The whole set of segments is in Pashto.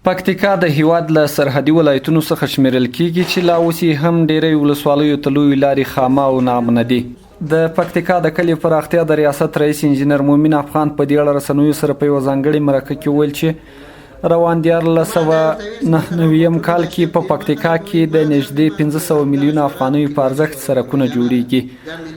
پکتیکا د هیواد له سرحدي ولایتونو څخه شمیرل کیږي چې لا اوس هم ډیری ولسوالیو ته لویې لارې خامه او ناامنه دي. د پکتیکا د کلي پراختیا د ریاست رئیس انجینر مومن افغان په دې اړه رسنیو سره په یوه ځانګړې مرکه کې وویل چې روان 1999 کال کې په پکتیکا کې د نږدې 1500 میلیونه افغانیو په ارزښت سړکونه جوړیږي.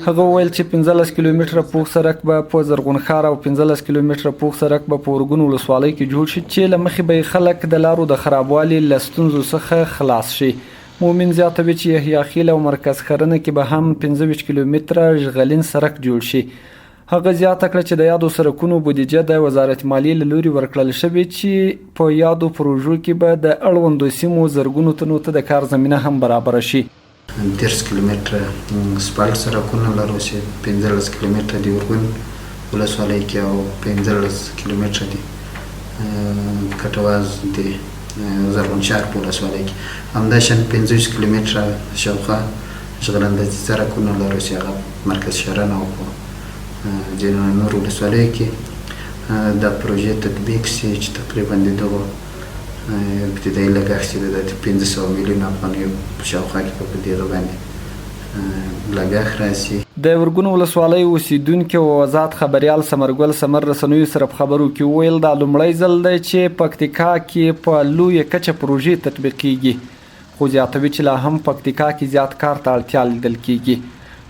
هغه وویل چې 15 کیلومتره پوخ سړک به په زرغونخار او 15 کیلومتره پوخ سړک به په ورګون ولسوالۍ کې جوړ شي چې له مخې به خلک د لارو د خرابوالي له ستونزو څخه خلاص شي. مومن زیاتوي چې یحیی خیل او مرکز خرنه کې به هم 15 کیلومتره ژغلین سړک جوړ شي. هغه زیاته کړه چې د یادو سړکونو بودیجه د وزارت مالیې له لوري ورکړل شوې چې په یادو پروژو کې به د اړوندو سیمو زرګونو تنو ته د کار زمینه هم برابره شي. 10 کیلومتره سپالټ سړکونه لرو چې 15 کیلومتره د ورګون ولسوالۍ کې او 15 کیلومتره د کټواز د زرغونشهر په ولسوالۍ کې همداشان 15 کیلومتره شاوخوا ژغلنده سړکونه لرو چې هغه مرکز شهرن او ځینو نورو ولسوالیو کې دا پروژې تطبیق شي چې تقریبا د دغو ابتدایي لګښت چې د 1500 میلیونه افغانیو په شاوخوا کې په دغه باندې لګښت راسي. د ورګون ولسوالۍ اوسیدونکي او آزاد خبریال ثمرګل ثمر رسنیو سره په خبرو کې وویل دا لومړی ځل دی چې پکتیکا کې په لویه کچه پروژې تطبیق کیږي، خو زیاتوي چې لا هم پکتیکا کې زیات کار ته اړتیا لیدل کیږي.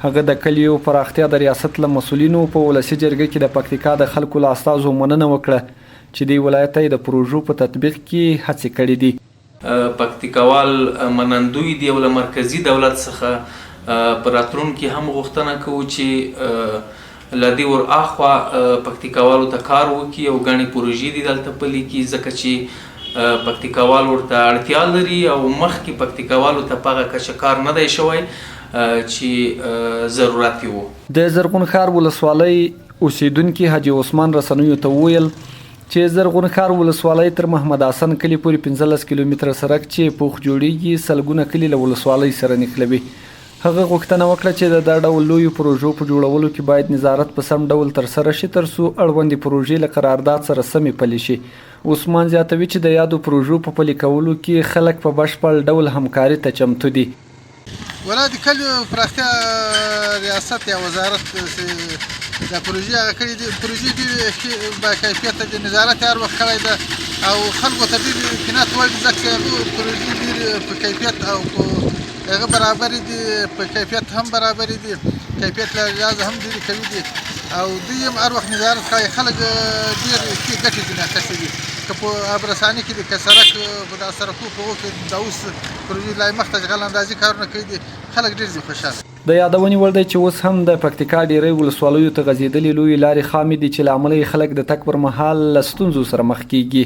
هغه د کلیو پراختیا د ریاست له مسؤلینو په ولسي جرګه کې د پکتیکا د خلکو له استازو مننه وکړه چې د ولایت د پروژو په تطبیق کې هڅې کړې دي. پکتیکاوال منندوی دی او له مرکزی دولت څخه په راتلونکي هم غوښتنه کوو چې له دې ور اخوا پکتیکاوالو ته کار وکړي او ګڼې پروژې دي دلته پلي کړي ځکه چې پکتیکاوال ورته اړتیا لري او مخکې پکتیکاوالو ته په هغه کچه کار نه دی شوی چې ضرورت وو. د زرغونخار ولسوالۍ اوسیدونکي حاجي عثمان رسنیو ته وویل چې زرغونخار ولسوالۍ تر محمد حسن کلي پورې 15 کیلومتره سړک چې پوخ جوړیږي سلګونه کلي له ولسوالۍ سره نښلوي. هغه غوښتنه وکړه چې د ډول لویو پروژو په جوړولو کې باید نظارت په سم ډول ترسره شي ترڅو اړوندې پروژې له قرارداد سره سمې پلي شي. عثمان زیاتوي چې د یادو پروژو په پلي کولو کې خلک په بشپړ ډول همکاري ته چمتو دي. ولا د کلیو پراختیا ریاست یا وزارت د پروژې هغه کړي دي پروژې ډېرې با کیفیته د نظارت هر وخت کړی ده او خلکو ته ډېر قناعت وړ دي ځکه هغه پروژې ډېرې په کیفیت او په هغه برابرې دي په کیفیت هم برابرې دي کیفیت له لحاظه هم ډېرې قوي دي او دوی هم هر وخت نظارت کوي. خلک ډېر ښې ګټې ځینې اخیستې دي که په ابرساني کې د سړک په دا سړکو په کې د اوس پروژې لا مخته ژغل اندازي کارونه کوي دي خلک ډېر دي خوشحاله. د یادونې وړ دی چې اوس هم د پکتیکا ډیری ولسوالیو ته غځېدلې لویې لارې خامې دي چې له امله یې خلک د تګ پر مهال له ستونزو سره مخ کیږي.